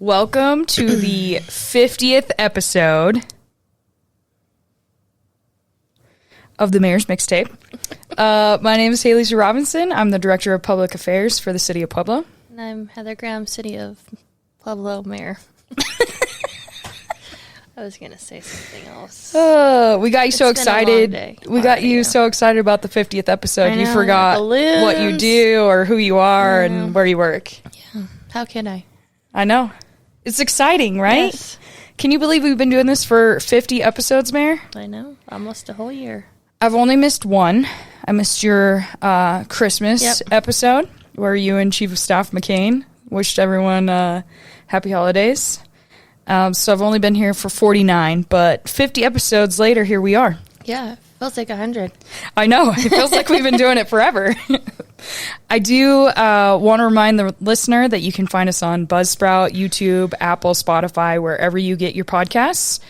Welcome to the 50th episode of the Mayor's Mixtape. My name is Haley Robinson. I'm the Director of Public Affairs for the City of Pueblo. And I'm Heather Graham, City of Pueblo Mayor. I was going to say something else. We got you so excited. We got you so excited about the 50th episode. You forgot what you do or who you are and where you work. Yeah. How can I? I know. It's exciting, right? Yes. Can you believe we've been doing this for 50 episodes, Mayor? I know. Almost a whole year. I've only missed one. I missed your Christmas episode where you and Chief of Staff McCain wished everyone happy holidays. So I've only been here for 49, but 50 episodes later, here we are. Yeah, it feels like 100. I know. It feels like we've been doing it forever. I do want to remind the listener that you can find us on Buzzsprout, YouTube, Apple, Spotify, wherever you get your podcasts.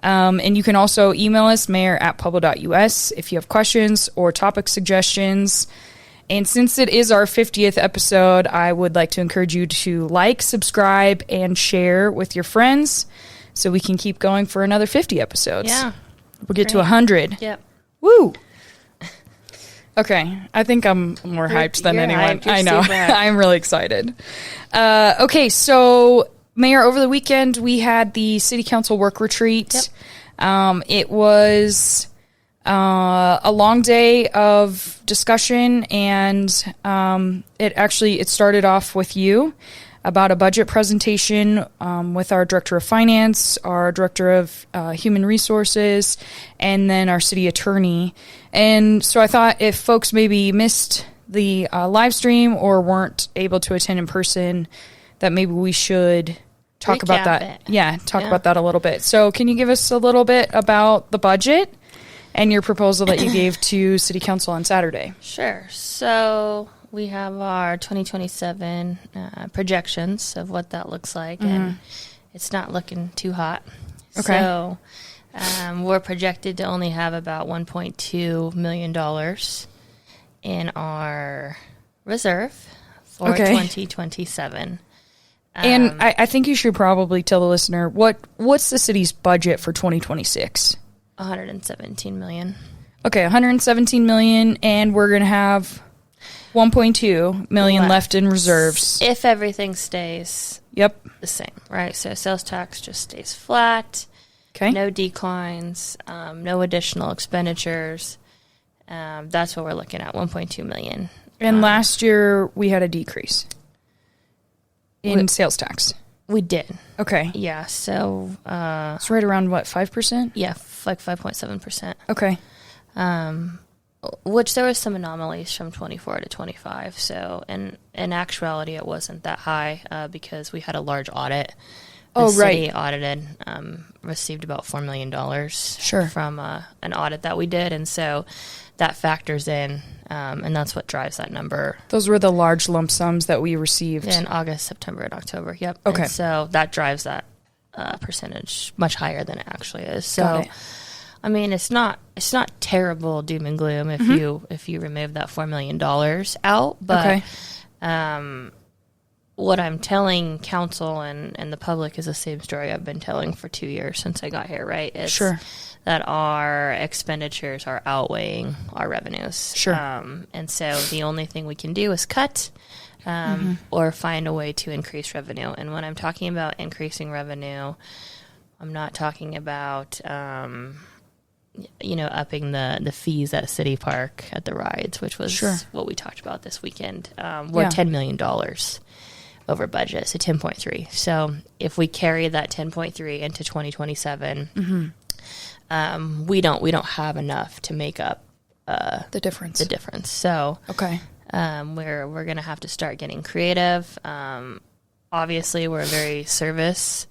And you can also email us, mayor@pueblo.us, if you have questions or topic suggestions. And since it is our 50th episode, I would like to encourage you to like, subscribe, and share with your friends so we can keep going for another 50 episodes. Yeah. We'll get to 100. Yep. Woo! Okay, I think I'm more hyped than anyone. Hyped. I know. I'm really excited. Okay, so, Mayor, over the weekend, we had the City Council work retreat. Yep. It was a long day of discussion, and it started off with you about a budget presentation with our Director of Finance, our Director of Human Resources, and then our City Attorney. And so I thought if folks maybe missed the live stream or weren't able to attend in person, that maybe we should talk about that. Yeah, talk about that a little bit. So can you give us a little bit about the budget and your proposal that you gave to City Council on Saturday? Sure. So we have our 2027 projections of what that looks like, and it's not looking too hot. Okay. So we're projected to only have about $1.2 million in our reserve for 2027. And I think you should probably tell the listener, what's the city's budget for 2026? $117 million. Okay, $117 million, and we're going to have $1.2 million left in reserves. If everything stays the same, right? So sales tax just stays flat. Okay. No declines, no additional expenditures. That's what we're looking at, $1.2 million. And last year, we had a decrease in sales tax. We did. Okay. Yeah, so it's right around, what, 5%? Yeah, like 5.7%. Okay. Which there was some anomalies from 24 to 25. So in actuality, it wasn't that high because we had a large audit. The city audited, received about $4 million from an audit that we did. And so that factors in, and that's what drives that number. Those were the large lump sums that we received. In August, September, and October. Yep. Okay. And so that drives that percentage much higher than it actually is. So, I mean, it's not terrible doom and gloom if you remove that $4 million out. But what I'm telling council and the public is the same story I've been telling for 2 years since I got here, right? It's that our expenditures are outweighing our revenues. Sure. And so the only thing we can do is cut or find a way to increase revenue. And when I'm talking about increasing revenue, I'm not talking about, upping the fees at City Park at the rides, which was what we talked about this weekend. We're $10 million over budget, so 10.3. So if we carry that 10.3 into 2027, we don't have enough to make up the difference. So we're going to have to start getting creative. Obviously, we're a very service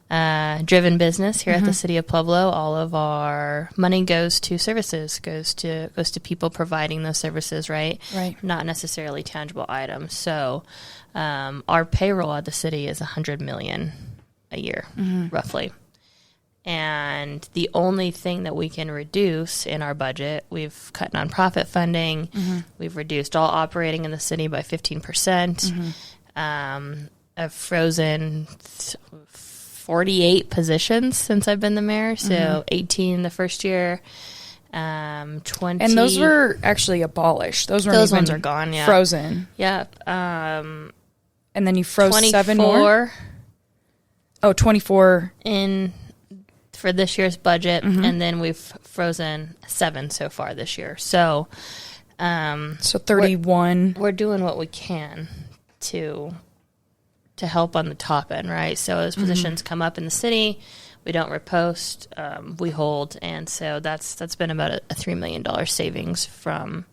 driven business here at the City of Pueblo. All of our money goes to services, goes to people providing those services, right? Not necessarily tangible items. So our payroll at the city is $100 million a year, roughly. And the only thing that we can reduce in our budget, we've cut nonprofit funding. We've reduced all operating in the city by 15%. I've frozen 48 positions since I've been the mayor. So 18 the first year, 20. And those were actually abolished. Those ones are gone. Yeah, frozen. Yeah. And then you froze 24 7 more. Oh, 24 in for this year's budget, and then we've frozen 7 so far this year. So, 31. We're doing what we can to help on the top end, right? So as positions come up in the city, we don't repost, we hold, and so that's been about a $3 million savings from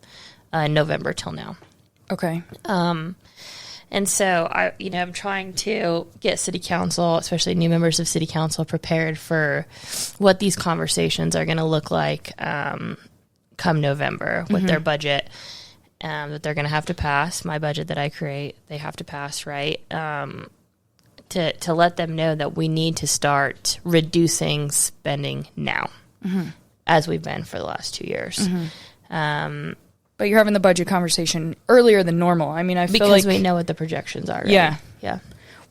November till now. Okay. And so I'm trying to get city council, especially new members of city council, prepared for what these conversations are going to look like come November with their budget that they're going to have to pass. My budget that I create, they have to pass, right? To let them know that we need to start reducing spending now, as we've been for the last 2 years. But you're having the budget conversation earlier than normal. I mean, I feel because like we know what the projections are. Right? Yeah.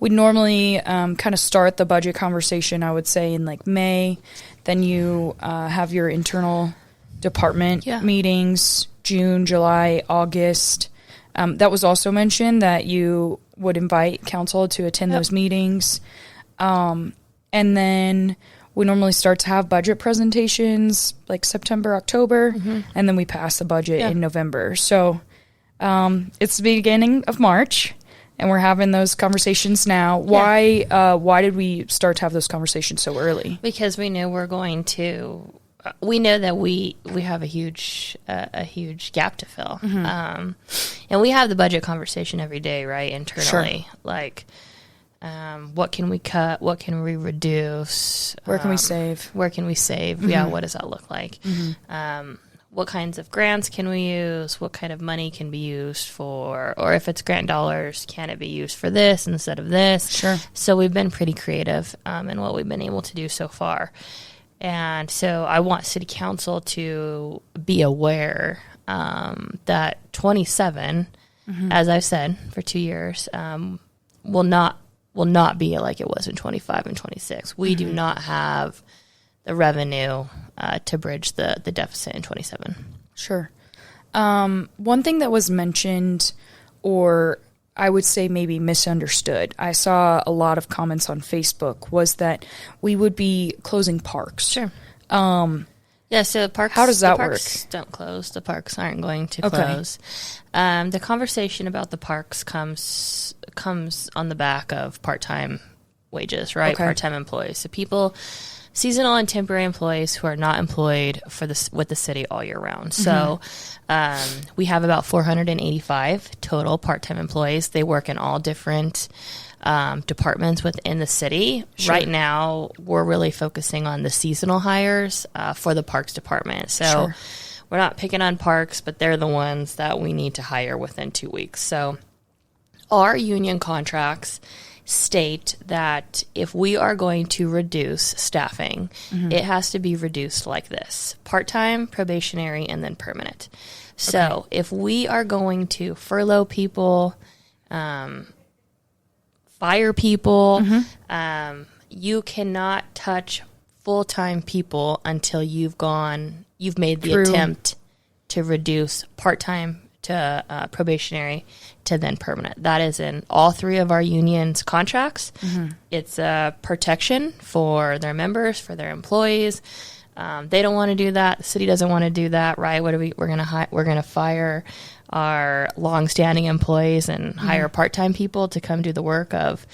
We normally kind of start the budget conversation, I would say, in like May. Then you have your internal department meetings, June, July, August. That was also mentioned that you would invite council to attend those meetings. And then we normally start to have budget presentations like September, October, and then we pass the budget in November. So it's the beginning of March, and we're having those conversations now. Why did we start to have those conversations so early? Because we knew we're going to. We know that we have a huge gap to fill, and we have the budget conversation every day, right? Internally, like. What can we cut? What can we reduce? Where can we save? Where can we save? Yeah, what does that look like? What kinds of grants can we use? What kind of money can be used for? Or if it's grant dollars, can it be used for this instead of this? Sure. So we've been pretty creative in what we've been able to do so far. And so I want City Council to be aware that 27, as I've said for 2 years, will not be like it was in 25 and 26. We do not have the revenue to bridge the deficit in 27. Sure. One thing that was mentioned, or I would say maybe misunderstood, I saw a lot of comments on Facebook, was that we would be closing parks. Sure. So parks. How does that work? work? Don't close. The parks aren't going to close. The conversation about the parks comes on the back of part-time wages, right? Part-time employees. So people, seasonal and temporary employees who are not employed with the city all year round. So we have about 485 total part-time employees. They work in all different departments within the city. Sure. Right now, we're really focusing on the seasonal hires for the parks department. So we're not picking on parks, but they're the ones that we need to hire within 2 weeks. So our union contracts state that if we are going to reduce staffing, it has to be reduced like this: part-time, probationary, and then permanent. So if we are going to furlough people, fire people, you cannot touch full-time people until you've made the attempt to reduce part-time to probationary to then permanent. That is in all 3 of our unions' contracts. It's a protection for their members, for their employees. They don't want to do that. The city doesn't want to do that, right? We're going to fire our long-standing employees and hire part-time people to come do the work of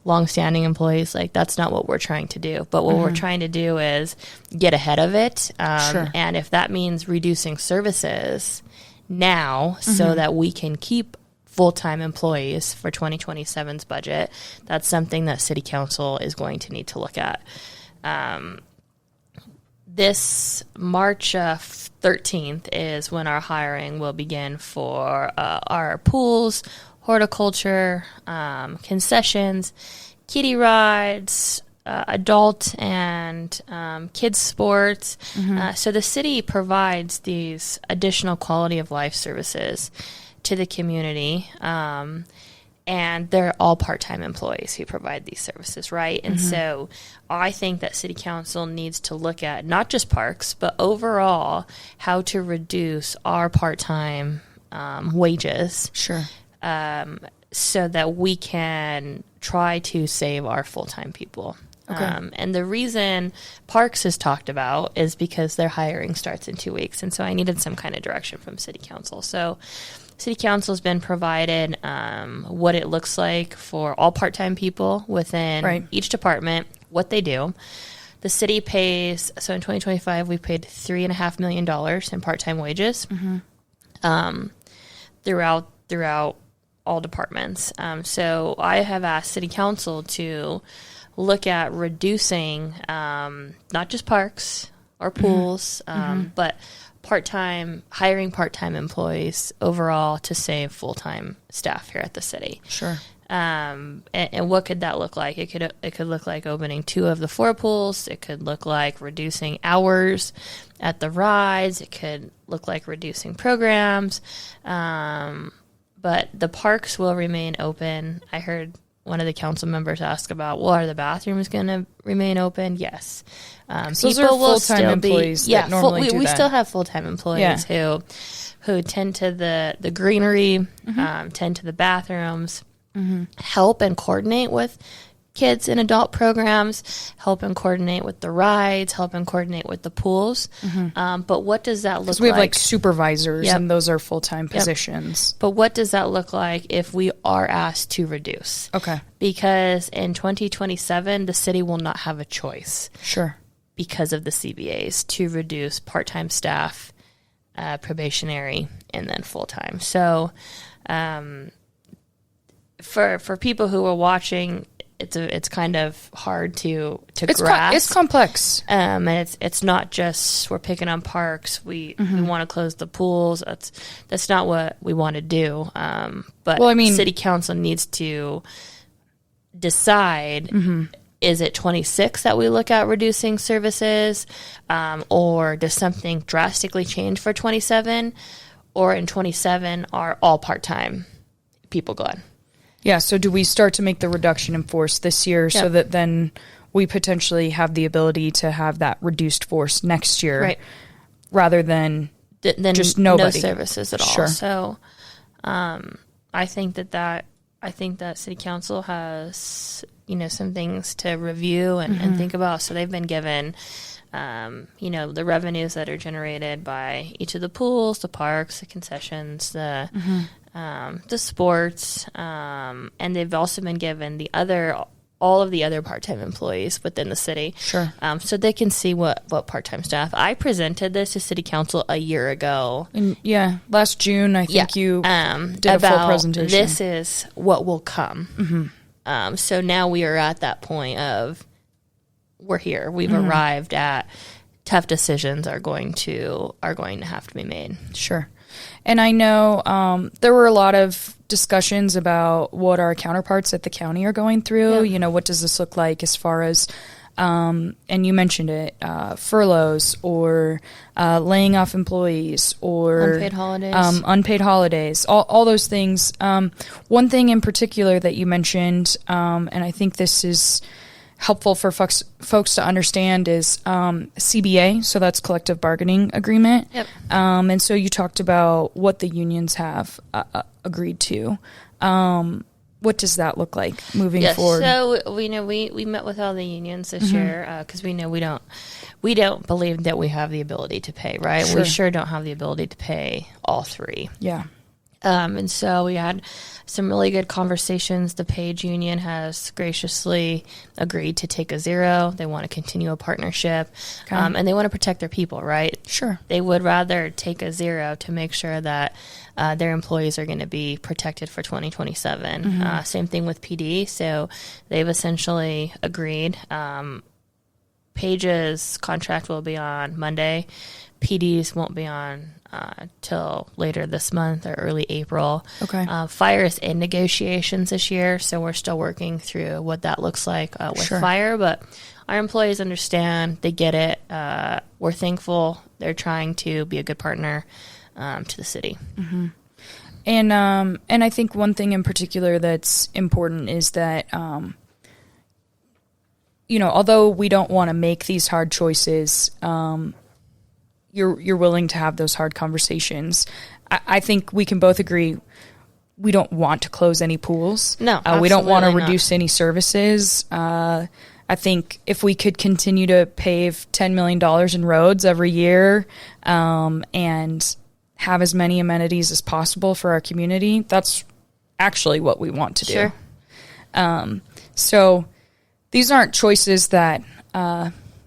long-standing employees. Like, that's not what we're trying to do. But what we're trying to do is get ahead of it. And if that means reducing services now so that we can keep full-time employees for 2027's budget, that's something that City Council is going to need to look at. This March 13th is when our hiring will begin for our pools, horticulture, concessions, kiddie rides, adult and kids sports. So the city provides these additional quality of life services to the community. and they're all part-time employees who provide these services, right? And so I think that City Council needs to look at not just parks, but overall how to reduce our part-time wages. Sure. So that we can try to save our full-time people. Okay. And the reason Parks is talked about is because their hiring starts in 2 weeks. And so I needed some kind of direction from City Council. So City Council's been provided what it looks like for all part-time people within each department, what they do. The city pays, so in 2025, we paid $3.5 million in part-time wages throughout all departments. So I have asked City Council to look at reducing not just parks or pools, but hiring part-time employees overall to save full-time staff here at the city. Sure. And what could that look like? It could look like opening 2 of the 4 pools. It could look like reducing hours at the rides. It could look like reducing programs. But the parks will remain open. I heard one of the council members ask about, well, are the bathrooms going to remain open? Yes. So those are full-time employees that normally do we that. Still have full-time employees who tend to the greenery, tend to the bathrooms, help and coordinate with kids and adult programs, help and coordinate with the rides, help and coordinate with the pools. But what does that look like? We have like supervisors, and those are full-time positions. But what does that look like if we are asked to reduce? Okay. Because in 2027, the city will not have a choice. Sure. Because of the CBAs to reduce part-time staff, probationary, and then full-time. So for people who are watching, it's kind of hard to grasp. It's complex. And it's not just we're picking on parks. We want to close the pools. That's not what we want to do. But City Council needs to decide. Is it 26 that we look at reducing services, or does something drastically change for 27, or in 27 are all part-time people gone? Yeah, so do we start to make the reduction in force this year so that then we potentially have the ability to have that reduced force next year rather than just nobody? No services at all. Sure. So I think that City Council has, some things to review and think about. So they've been given, the revenues that are generated by each of the pools, the parks, the concessions, the sports, and they've also been given all of the other part-time employees within the city. Sure. So they can see what part-time staff. I presented this to City Council a year ago. Last June, I think you did a full presentation. This is what will come. So now we are at that point of we're here. We've arrived at tough decisions are going to have to be made. Sure. And I know there were a lot of discussions about what our counterparts at the county are going through. What does this look like as far as, and you mentioned it, furloughs or laying off employees or unpaid holidays, all those things. One thing in particular that you mentioned, and I think this is helpful for folks to understand, is CBA, so that's collective bargaining agreement. Yep. And so you talked about what the unions have agreed to. What does that look like moving forward? So we met with all the unions this year because we know we don't believe that we have the ability to pay, right? Sure. We sure don't have the ability to pay all 3. Yeah. And so we had some really good conversations. The Page Union has graciously agreed to take a 0. They want to continue a partnership, and they want to protect their people, right? Sure. They would rather take a 0 to make sure that their employees are going to be protected for 2027. Same thing with PD. So they've essentially agreed. Page's contract will be on Monday. PD's won't be on till later this month or early April. Okay. Fire is in negotiations this year, so we're still working through what that looks like with Sure. fire. But our employees understand. They get it. We're thankful. They're trying to be a good partner to the city. And I think one thing in particular that's important is that, although we don't want to make these hard choices, you're willing to have those hard conversations. I think we can both agree we don't want to close any pools. No, we don't want to reduce any services. I think if we could continue to pave $10 million in roads every year and have as many amenities as possible for our community, that's actually what we want to do. Sure. So these aren't choices that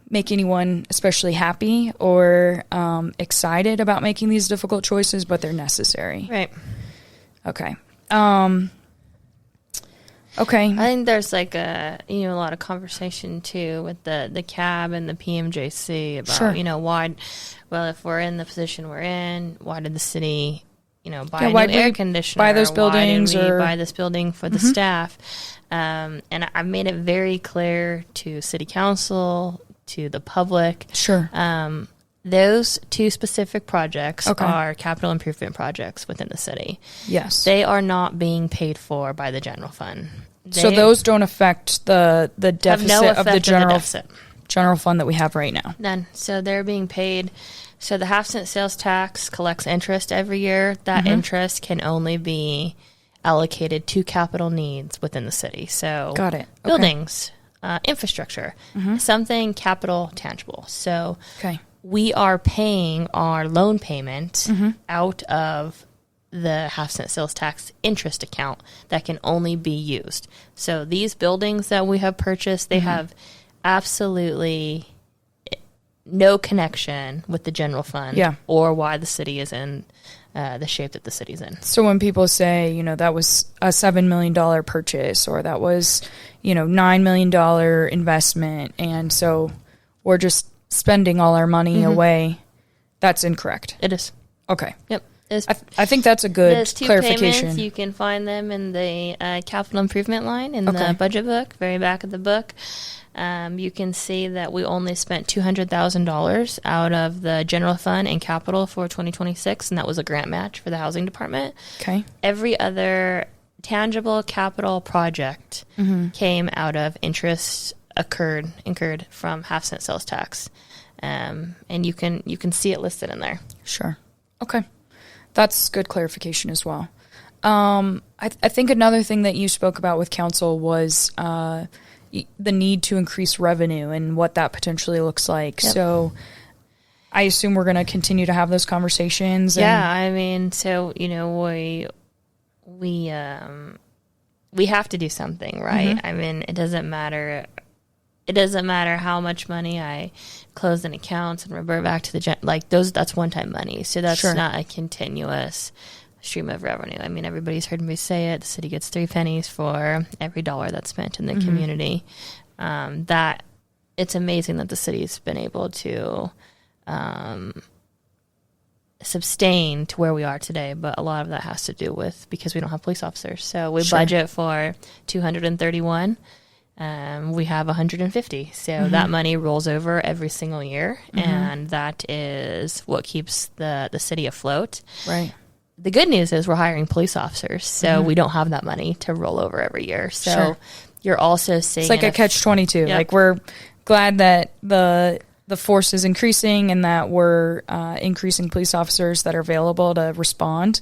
make anyone especially happy or excited about making these difficult choices, but they're necessary. Right. Okay. Okay. I think there's a lot of conversation too with the CAB and the PMJC about why. Well, if we're in the position we're in, why did the city buy a new air conditioner? Buy those buildings, why did we or buy this building for the staff? And I've made it very clear to City Council, to the public. Sure. Those two specific projects are capital improvement projects within the city. Yes. They are not being paid for by the general fund. So those don't affect the deficit of the general fund that we have right now? None. So they're being paid. So the half-cent sales tax collects interest every year. That interest can only be allocated to capital needs within the city. So got it. Okay. Buildings, infrastructure, something capital tangible. So we are paying our loan payment out of the half-cent sales tax interest account that can only be used. So these buildings that we have purchased, they have absolutely no connection with the general fund or why the city is in the shape that the city's in. So when people say, that was a $7 million purchase, or that was, $9 million investment, and so we're just spending all our money away, that's incorrect. It is. Okay. Yep. I think that's a good those two clarification. Payments, you can find them in the capital improvement line in the budget book, very back of the book. You can see that we only spent $200,000 out of the general fund and capital for 2026, and that was a grant match for the housing department. Okay. Every other tangible capital project came out of interest incurred from half-cent sales tax, and you can see it listed in there. Sure. Okay. That's good clarification as well. I think another thing that you spoke about with council was the need to increase revenue and what that potentially looks like. Yep. So I assume we're going to continue to have those conversations. Yeah, I mean, so, we have to do something, right? I mean, it doesn't matter how much money I close in accounts and revert back to that's one-time money. So that's not a continuous stream of revenue. I mean, everybody's heard me say it. The city gets 3 pennies for every dollar that's spent in the community. That it's amazing that the city's been able to sustain to where we are today, but a lot of that has to do with because we don't have police officers. So we budget for 231. We have 150. So that money rolls over every single year, and that is what keeps the city afloat. Right. The good news is we're hiring police officers, so we don't have that money to roll over every year. So you're also seeing it's like a catch-22. Like, we're glad that the force is increasing and that we're increasing police officers that are available to respond,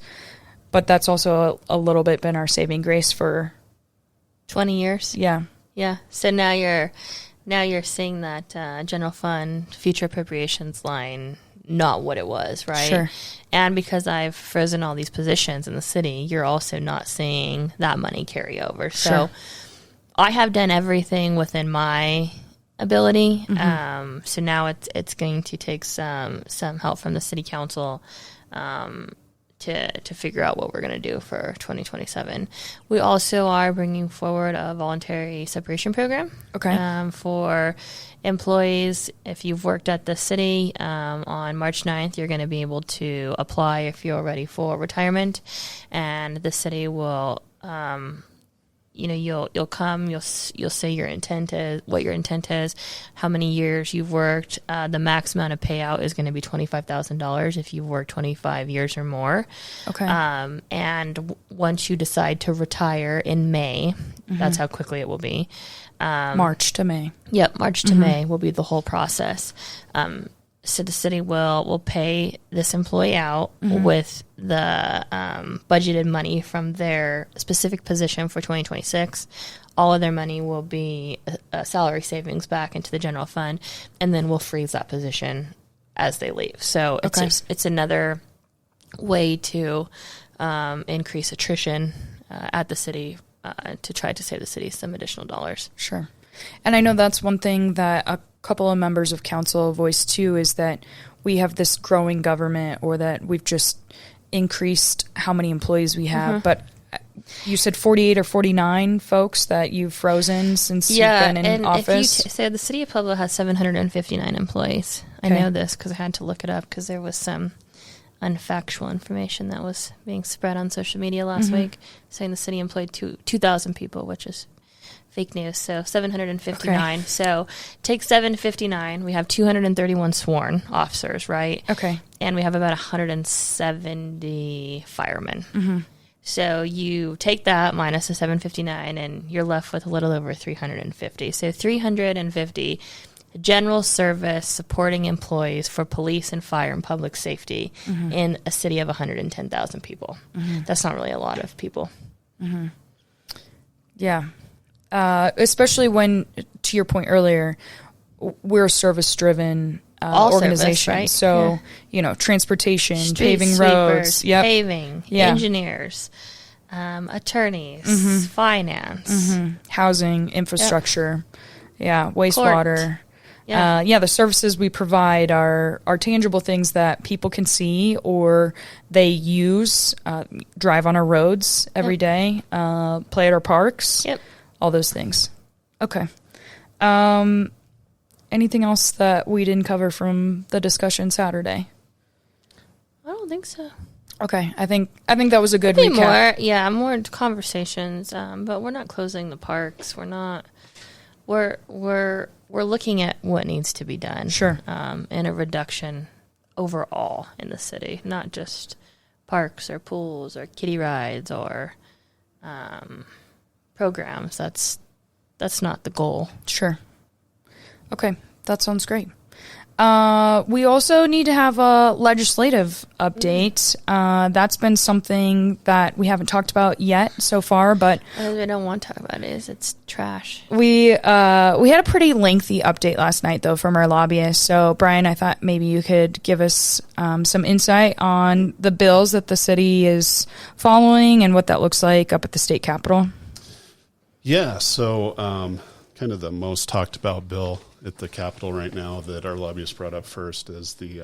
but that's also a little bit been our saving grace for 20 years. Yeah. Yeah. So now you're seeing that general fund future appropriations line not what it was, right? Sure. And because I've frozen all these positions in the city, you're also not seeing that money carry over. So I have done everything within my ability. So now it's going to take some help from the city council to figure out what we're going to do for 2027. We also are bringing forward a voluntary separation program. Okay. For employees. If you've worked at the city, on March 9th, you're going to be able to apply if you're ready for retirement, and the city will you'll come, you'll say your intent is, what your intent is, how many years you've worked. The max amount of payout is going to be $25,000 if you've worked 25 years or more. Okay. And once you decide to retire in May, that's how quickly it will be. March to May. Yep, March to May will be the whole process. So the city will pay this employee out with the budgeted money from their specific position for 2026. All of their money will be a salary savings back into the general fund, and then we'll freeze that position as they leave. So it's another way to increase attrition at the city to try to save the city some additional dollars. Sure. And I know that's one thing that a couple of members of council voiced too, is that we have this growing government, or that we've just increased how many employees we have. But you said 48 or 49 folks that you've frozen since you've been in office? So the City of Pueblo has 759 employees. Okay. I know this because I had to look it up because there was some unfactual information that was being spread on social media last week saying the city employed 2,000 people, which is fake news. So 759. Okay. So take 759. We have 231 sworn officers, right? Okay. And we have about 170 firemen. So you take that minus the 759 and you're left with a little over 350. So 350 general service supporting employees for police and fire and public safety in a city of 110,000 people. That's not really a lot of people. Yeah. Especially when, to your point earlier, we're a service-driven organization. Service, right? So, transportation, Street paving sweepers, roads, paving, engineers, attorneys, finance, housing, infrastructure, wastewater. The services we provide are tangible things that people can see or they use, drive on our roads every day, play at our parks. All those things. Okay. Anything else that we didn't cover from the discussion Saturday? I don't think so. Okay. I think that was a good recap. More conversations. But we're not closing the parks. We're not. We're looking at what needs to be done. Sure. And a reduction overall in the city, not just parks or pools or kiddie rides or programs. That's not the goal. Sure. Okay, that sounds great. We also need to have a legislative update. That's been something that we haven't talked about yet so far, but I don't want to talk about it. It's trash. We had a pretty lengthy update last night, though, from our lobbyist. So, Brian, I thought maybe you could give us some insight on the bills that the city is following and what that looks like up at the state capitol. Yeah, so kind of the most talked about bill at the Capitol right now that our lobbyist brought up first is the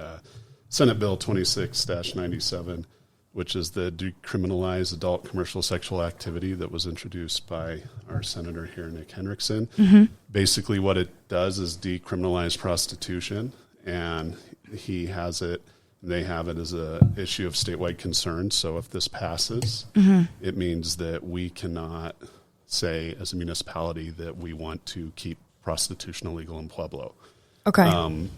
Senate Bill 26-97, which is the decriminalize adult commercial sexual activity that was introduced by our senator here, Nick Hendrickson. Basically what it does is decriminalize prostitution, and they have it as a issue of statewide concern. So if this passes, it means that we cannot say as a municipality that we want to keep prostitution illegal in Pueblo. Okay.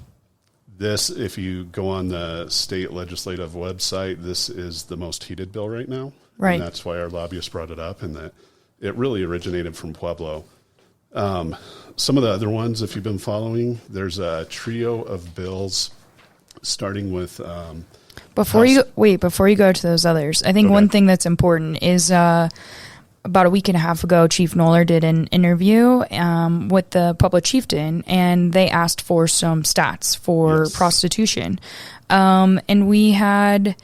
This, if you go on the state legislative website, this is the most heated bill right now. Right. And that's why our lobbyist brought it up, and that it really originated from Pueblo. Some of the other ones, if you've been following, there's a trio of bills starting with Before you go to those others, I think one thing that's important is about a week and a half ago, Chief Noller did an interview with the Pueblo Chieftain, and they asked for some stats for prostitution. And we had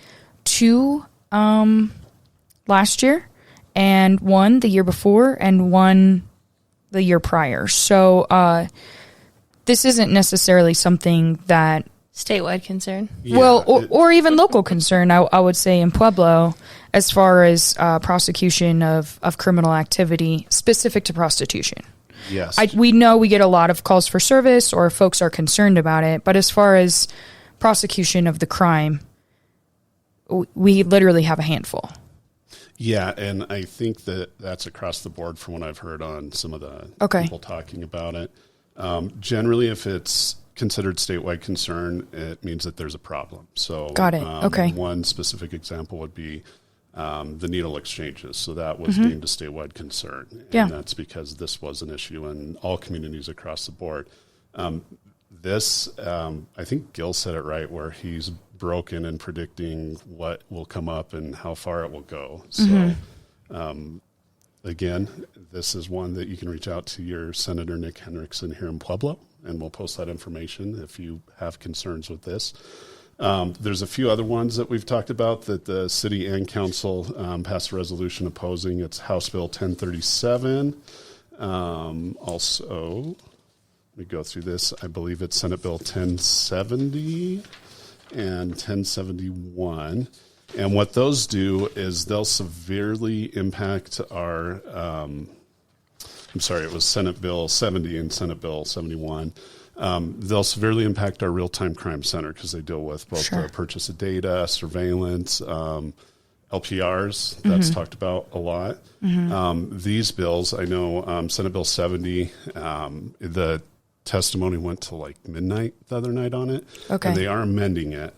2 last year, and 1 the year before, and 1 the year prior. So this isn't necessarily something that... Statewide concern? Yeah, well, or even local concern, I would say, in Pueblo, as far as prosecution of criminal activity specific to prostitution. Yes. We know we get a lot of calls for service or folks are concerned about it, but as far as prosecution of the crime, we literally have a handful. Yeah, and I think that's across the board from what I've heard on some of the people talking about it. Generally, if it's considered statewide concern, it means that there's a problem. So, got it. Okay. One specific example would be the needle exchanges. So that was deemed a statewide concern. And that's because this was an issue in all communities across the board. I think Gil said it right, where he's broken in predicting what will come up and how far it will go. So, again, this is one that you can reach out to your Senator Nick Henriksen here in Pueblo, and we'll post that information if you have concerns with this. There's a few other ones that we've talked about that the city and council passed a resolution opposing. It's House Bill 1037. Also, let me go through this. I believe it's Senate Bill 1070 and 1071. And what those do is they'll severely impact our, it was Senate Bill 70 and Senate Bill 71. They'll severely impact our real-time crime center because they deal with both the purchase of data, surveillance, LPRs. That's talked about a lot. These bills, I know Senate Bill 70, the testimony went to like midnight the other night on it. Okay. And they are amending it.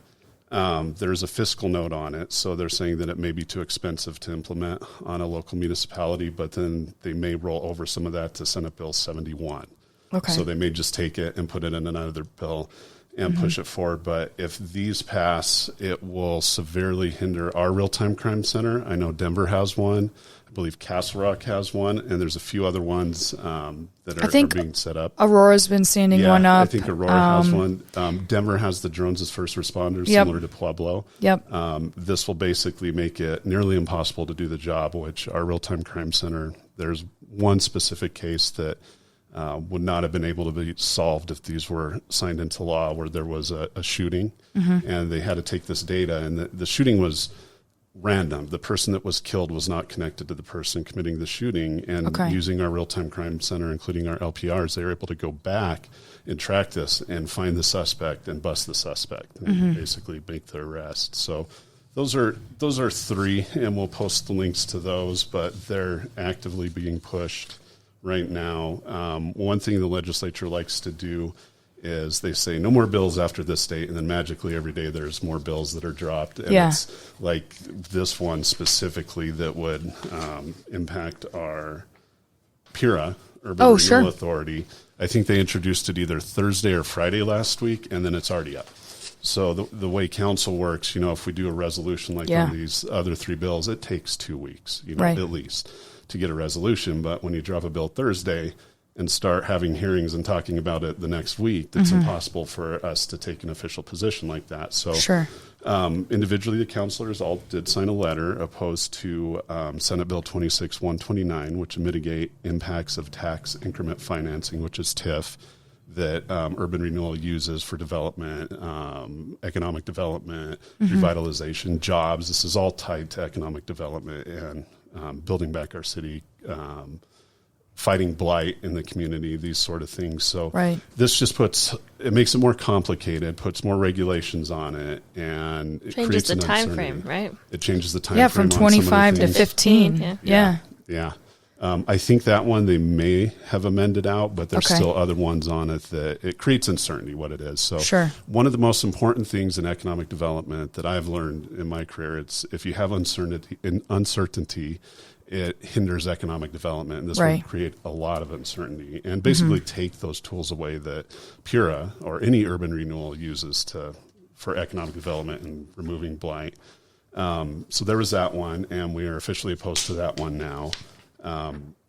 There's a fiscal note on it, so they're saying that it may be too expensive to implement on a local municipality, but then they may roll over some of that to Senate Bill 71. Okay. So they may just take it and put it in another bill and push it forward. But if these pass, it will severely hinder our real-time crime center. I know Denver has one. I believe Castle Rock has one, and there's a few other ones that are being set up. Aurora's been standing one up. I think Aurora has one. Denver has the drones as first responders, similar to Pueblo. This will basically make it nearly impossible to do the job, which our real-time crime center, there's one specific case that would not have been able to be solved if these were signed into law, where there was a shooting, and they had to take this data, and the shooting was random. The person that was killed was not connected to the person committing the shooting, and using our real-time crime center, including our LPRs, they were able to go back and track this and find the suspect and bust the suspect and basically make the arrest. So those are three, and we'll post the links to those, but they're actively being pushed right now. One thing the legislature likes to do is they say no more bills after this date, and then magically every day there's more bills that are dropped. And it's like this one specifically that would impact our PURA, Urban Renewal Authority. I think they introduced it either Thursday or Friday last week, and then it's already up. So the way council works, if we do a resolution like on these other three bills, it takes 2 weeks, at least, to get a resolution. But when you drop a bill Thursday and start having hearings and talking about it the next week, it's impossible for us to take an official position like that. So individually, the councilors all did sign a letter opposed to Senate Bill 26-129, which mitigate impacts of tax increment financing, which is TIF, that urban renewal uses for development, economic development, revitalization, jobs. This is all tied to economic development and building back our city, fighting blight in the community, these sort of things. So this just makes it more complicated, puts more regulations on it, and it changes the time frame, right? It changes the time frame. From 25 to 15. Yeah. I think that one they may have amended out, but there's still other ones on it that it creates uncertainty what it is. So one of the most important things in economic development that I've learned in my career, it's if you have uncertainty, it hinders economic development, and this would create a lot of uncertainty and basically take those tools away that PURA or any urban renewal uses for economic development and removing blight. So there was that one, and we are officially opposed to that one now.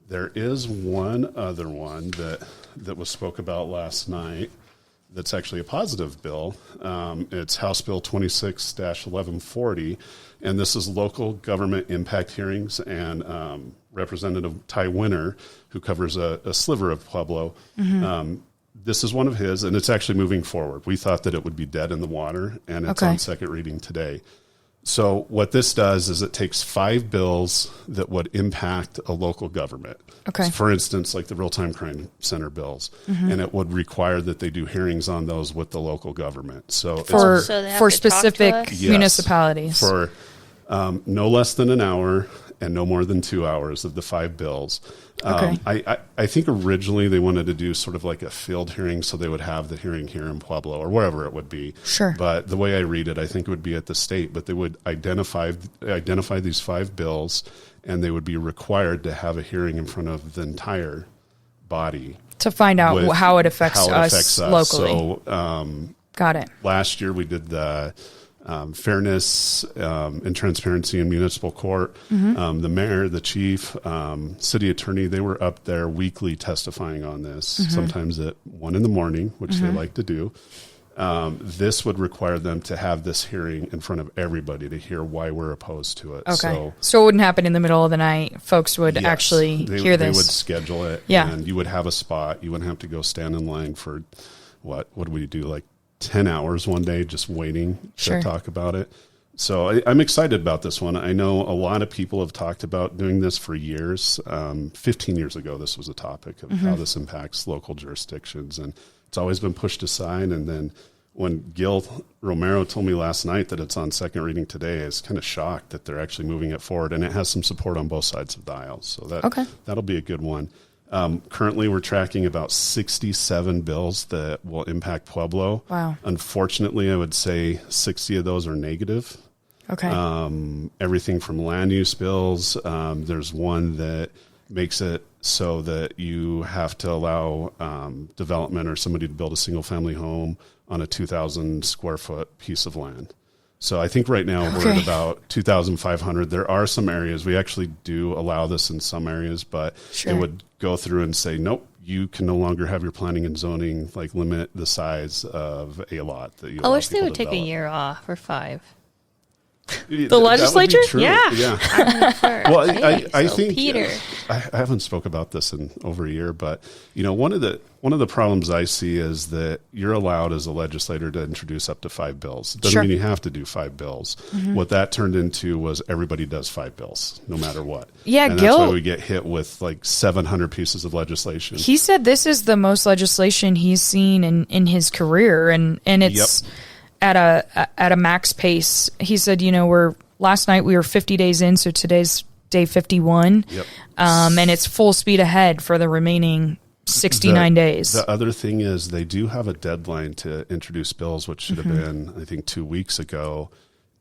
There is one other one that was spoke about last night that's actually a positive bill. It's House Bill 26-1140, and this is local government impact hearings, and Representative Ty Winter, who covers a sliver of Pueblo, this is one of his, and it's actually moving forward. We thought that it would be dead in the water, and it's on second reading today. So what this does is it takes 5 bills that would impact a local government. So for instance, like the real-time crime center bills, and it would require that they do hearings on those with the local government. So for specific municipalities. For no less than an hour, and no more than 2 hours of the 5 bills. Okay. I think originally they wanted to do sort of like a field hearing, so they would have the hearing here in Pueblo or wherever it would be. Sure. But the way I read it, I think it would be at the state, but they would identify these 5 bills, and they would be required to have a hearing in front of the entire body to find out how it affects us locally. So, got it. Last year we did the fairness and transparency in municipal court. The mayor, the chief, city attorney, they were up there weekly testifying on this, sometimes at 1 a.m, which they like to do. This would require them to have this hearing in front of everybody to hear why we're opposed to it. Okay. So it wouldn't happen in the middle of the night. Folks would actually hear this. They would schedule it, and you would have a spot. You wouldn't have to go stand in line for, what do we do, like 10 hours one day just waiting to talk about it. So I'm excited about this one. I know a lot of people have talked about doing this for years. 15 years ago, this was a topic of how this impacts local jurisdictions, and it's always been pushed aside. And then when Gil Romero told me last night that it's on second reading today, I was kind of shocked that they're actually moving it forward, and it has some support on both sides of the aisle. So that'll be a good one. Currently, we're tracking about 67 bills that will impact Pueblo. Wow. Unfortunately, I would say 60 of those are negative. Okay. Everything from land use bills. There's one that makes it so that you have to allow development or somebody to build a single-family home on a 2,000 square foot piece of land. So I think right now we're at about 2,500. There are some areas, we actually do allow this in some areas, but it would go through and say, nope, you can no longer have your planning and zoning limit the size of a lot that you. I wish they would take a year off or 5. The legislature? Yeah. Well, I think Peter. I haven't spoke about this in over a year, but one of the problems I see is that you're allowed as a legislator to introduce up to 5 bills. It doesn't mean you have to do 5 bills. What that turned into was everybody does 5 bills, no matter what. Yeah, and Gil, that's why we get hit with 700 pieces of legislation. He said this is the most legislation he's seen in his career, and it's at a max pace. He said, last night we were 50 days in, so today's day 51. Yep. And it's full speed ahead for the remaining 69 days. The other thing is they do have a deadline to introduce bills, which should have been, I think, 2 weeks ago.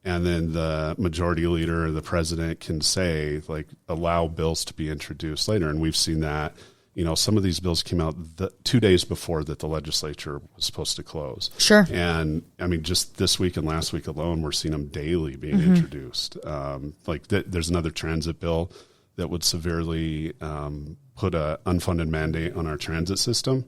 And then the majority leader or the president can say, allow bills to be introduced later. And we've seen that. Some of these bills came out 2 days before that the legislature was supposed to close. Sure. And I mean, just this week and last week alone, we're seeing them daily being introduced. There's another transit bill that would severely put an unfunded mandate on our transit system.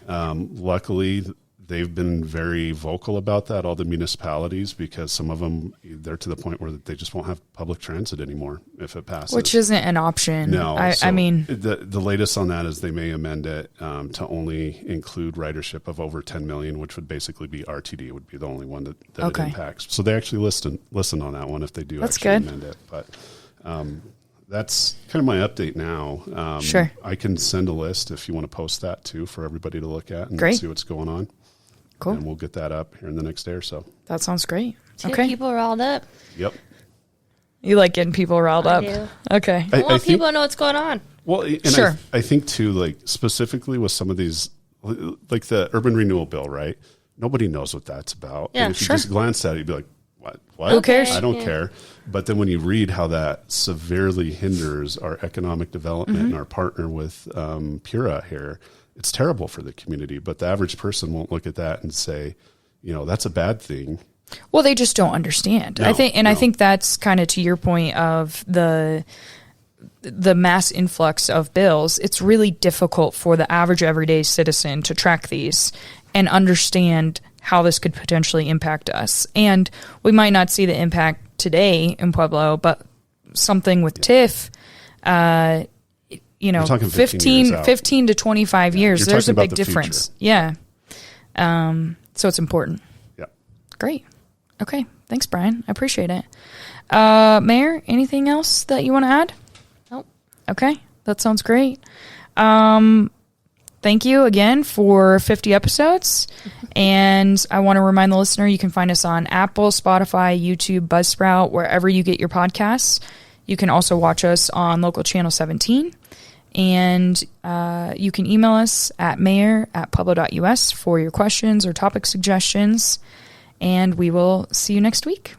Luckily, they've been very vocal about that, all the municipalities, because some of them, they're to the point where they just won't have public transit anymore if it passes. Which isn't an option. No. I mean... The latest on that is they may amend it to only include ridership of over 10 million, which would basically be RTD, would be the only one that it impacts. So they actually listen on that one if they do amend it. But that's kind of my update now. Sure. I can send a list if you want to post that too for everybody to look at and see what's going on. Cool. And we'll get that up here in the next day or so. That sounds great. Get people riled up. Yep. You like getting people riled up? Do. Okay. I want people to know what's going on. Well, and sure. I think too, specifically with some of these, the urban renewal bill, right? Nobody knows what that's about. Yeah, and if you just glance at it, you'd be like, what? Who cares? I don't care. But then when you read how that severely hinders our economic development and our partner with Pura here, it's terrible for the community. But the average person won't look at that and say, that's a bad thing. Well, they just don't understand. I think that's kind of to your point of the mass influx of bills. It's really difficult for the average everyday citizen to track these and understand how this could potentially impact us. And we might not see the impact today in Pueblo, but something with TIF, 15 to 25 years, there's a big difference. Yeah. So it's important. Yeah. Great. Okay. Thanks, Brian. I appreciate it. Mayor, anything else that you want to add? Nope. Okay. That sounds great. Thank you again for 50 episodes. And I want to remind the listener, you can find us on Apple, Spotify, YouTube, Buzzsprout, wherever you get your podcasts. You can also watch us on local channel 17. And you can email us at mayor@pueblo.us for your questions or topic suggestions. And we will see you next week.